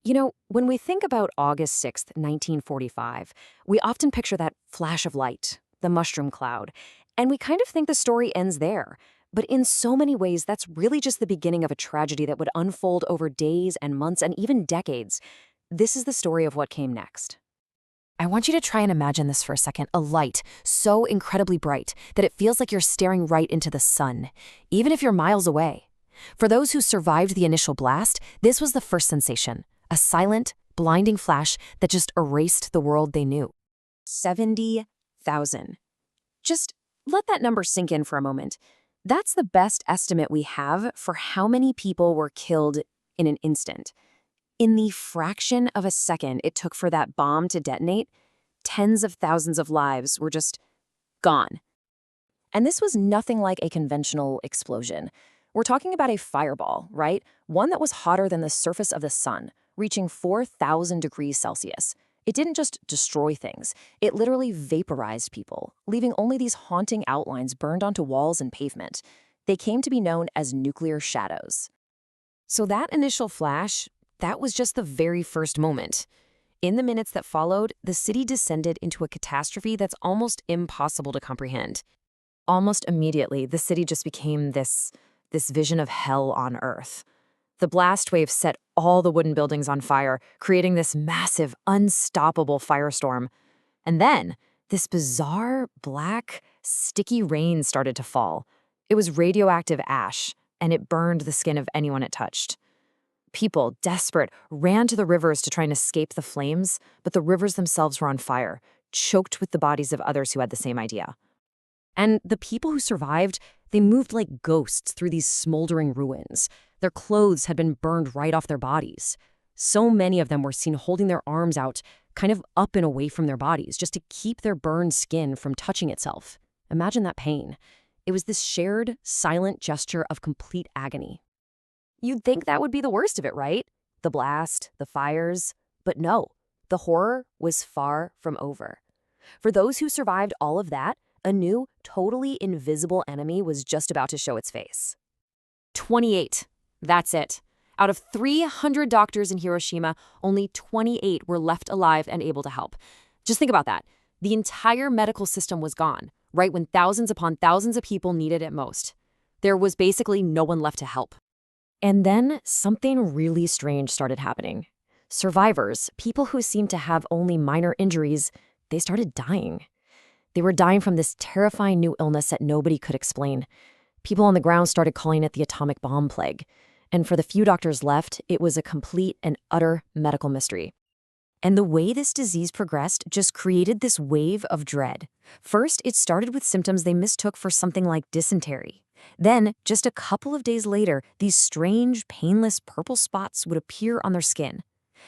When we think about August 6th, 1945, we often picture that flash of light, the mushroom cloud, and we kind of think the story ends there. But in so many ways, that's really just the beginning of a tragedy that would unfold over days and months and even decades. This is the story of what came next. I want you to try and imagine this for a second, a light so incredibly bright that it feels like you're staring right into the sun, even if you're miles away. For those who survived the initial blast, this was the first sensation, a silent, blinding flash that just erased the world they knew. 70,000. Just let that number sink in for a moment. That's the best estimate we have for how many people were killed in an instant. In the fraction of a second it took for that bomb to detonate, tens of thousands of lives were just gone. And this was nothing like a conventional explosion. We're talking about a fireball, right? One that was hotter than the surface of the sun, reaching 4,000 degrees Celsius. It didn't just destroy things, it literally vaporized people, leaving only these haunting outlines burned onto walls and pavement. They came to be known as nuclear shadows. So that initial flash, that was just the very first moment. In the minutes that followed, the city descended into a catastrophe that's almost impossible to comprehend. Almost immediately, the city just became this vision of hell on earth. The blast wave set all the wooden buildings on fire, creating this massive, unstoppable firestorm. And then, this bizarre, black, sticky rain started to fall. It was radioactive ash, and it burned the skin of anyone it touched. People, desperate, ran to the rivers to try and escape the flames, but the rivers themselves were on fire, choked with the bodies of others who had the same idea. And the people who survived, they moved like ghosts through these smoldering ruins. Their clothes had been burned right off their bodies. So many of them were seen holding their arms out, kind of up and away from their bodies, just to keep their burned skin from touching itself. Imagine that pain. It was this shared, silent gesture of complete agony. You'd think that would be the worst of it, right? The blast, the fires. But no, the horror was far from over. For those who survived all of that, a new, totally invisible enemy was just about to show its face. 28. That's it. Out of 300 doctors in Hiroshima, only 28 were left alive and able to help. Just think about that. The entire medical system was gone, right when thousands upon thousands of people needed it most. There was basically no one left to help. And then something really strange started happening. Survivors, people who seemed to have only minor injuries, they started dying. They were dying from this terrifying new illness that nobody could explain. People on the ground started calling it the atomic bomb plague. And for the few doctors left, it was a complete and utter medical mystery. And the way this disease progressed just created this wave of dread. First, it started with symptoms they mistook for something like dysentery. Then, just a couple of days later, these strange, painless purple spots would appear on their skin.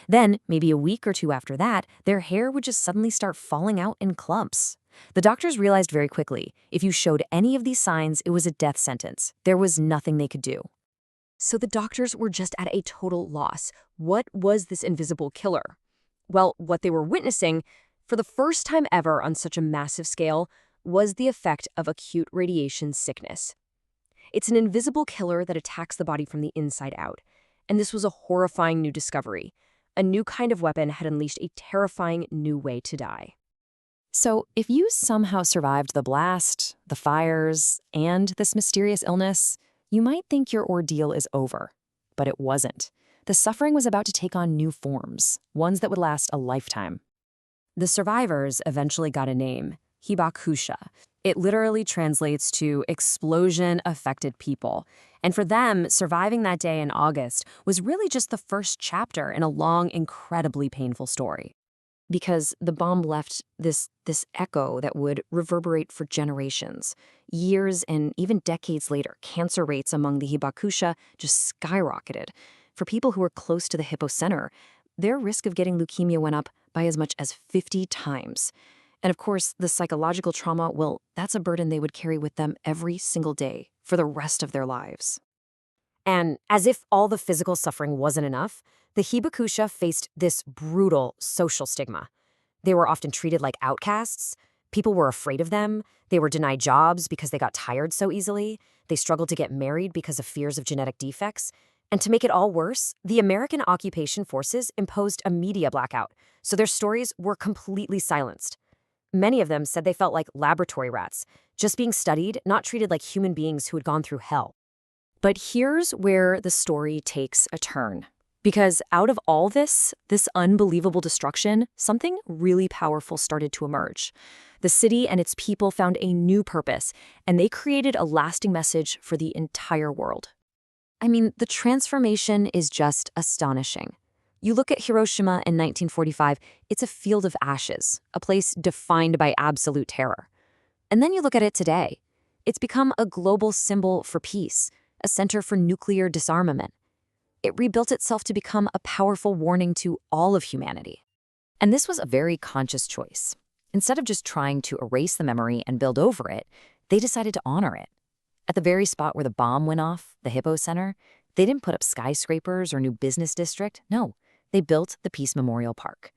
Then, maybe a week or two after that, their hair would just suddenly start falling out in clumps. The doctors realized very quickly, if you showed any of these signs, it was a death sentence. There was nothing they could do. So the doctors were just at a total loss. What was this invisible killer? Well, what they were witnessing, for the first time ever on such a massive scale, was the effect of acute radiation sickness. It's an invisible killer that attacks the body from the inside out. And this was a horrifying new discovery. A new kind of weapon had unleashed a terrifying new way to die. So, if you somehow survived the blast, the fires, and this mysterious illness, you might think your ordeal is over. But it wasn't. The suffering was about to take on new forms, ones that would last a lifetime. The survivors eventually got a name, Hibakusha. It literally translates to explosion-affected people. And for them, surviving that day in August was really just the first chapter in a long, incredibly painful story. Because the bomb left this echo that would reverberate for generations. Years and even decades later, cancer rates among the Hibakusha just skyrocketed. For people who were close to the hypocenter, their risk of getting leukemia went up by as much as 50 times. And of course, the psychological trauma, well, that's a burden they would carry with them every single day for the rest of their lives. And as if all the physical suffering wasn't enough, the Hibakusha faced this brutal social stigma. They were often treated like outcasts. People were afraid of them. They were denied jobs because they got tired so easily. They struggled to get married because of fears of genetic defects. And to make it all worse, the American occupation forces imposed a media blackout, so their stories were completely silenced. Many of them said they felt like laboratory rats, just being studied, not treated like human beings who had gone through hell. But here's where the story takes a turn. Because out of all this unbelievable destruction, something really powerful started to emerge. The city and its people found a new purpose, and they created a lasting message for the entire world. I mean, the transformation is just astonishing. You look at Hiroshima in 1945, it's a field of ashes, a place defined by absolute terror. And then you look at it today. It's become a global symbol for peace, a center for nuclear disarmament. It rebuilt itself to become a powerful warning to all of humanity. And this was a very conscious choice. Instead of just trying to erase the memory and build over it, they decided to honor it. At the very spot where the bomb went off, the Hippo Center, they didn't put up skyscrapers or new business district. No, they built the Peace Memorial Park.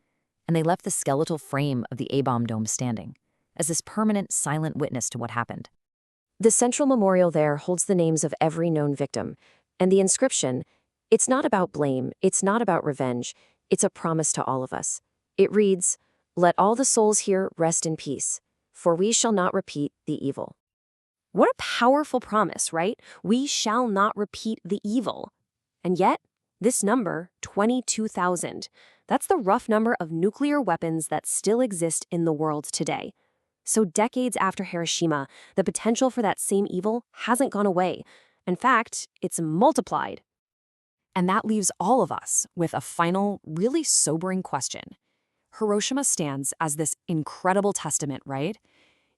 And they left the skeletal frame of the A-bomb dome standing, as this permanent, silent witness to what happened. The central memorial there holds the names of every known victim, and the inscription, "It's not about blame, it's not about revenge, it's a promise to all of us." It reads, "Let all the souls here rest in peace, for we shall not repeat the evil." What a powerful promise, right? We shall not repeat the evil. And yet, this number, 22,000, that's the rough number of nuclear weapons that still exist in the world today. So decades after Hiroshima, the potential for that same evil hasn't gone away. In fact, it's multiplied. And that leaves all of us with a final, really sobering question. Hiroshima stands as this incredible testament, right?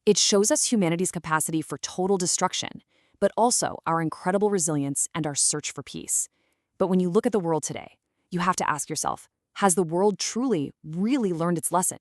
It shows us humanity's capacity for total destruction, but also our incredible resilience and our search for peace. But when you look at the world today, you have to ask yourself, has the world truly, really learned its lesson?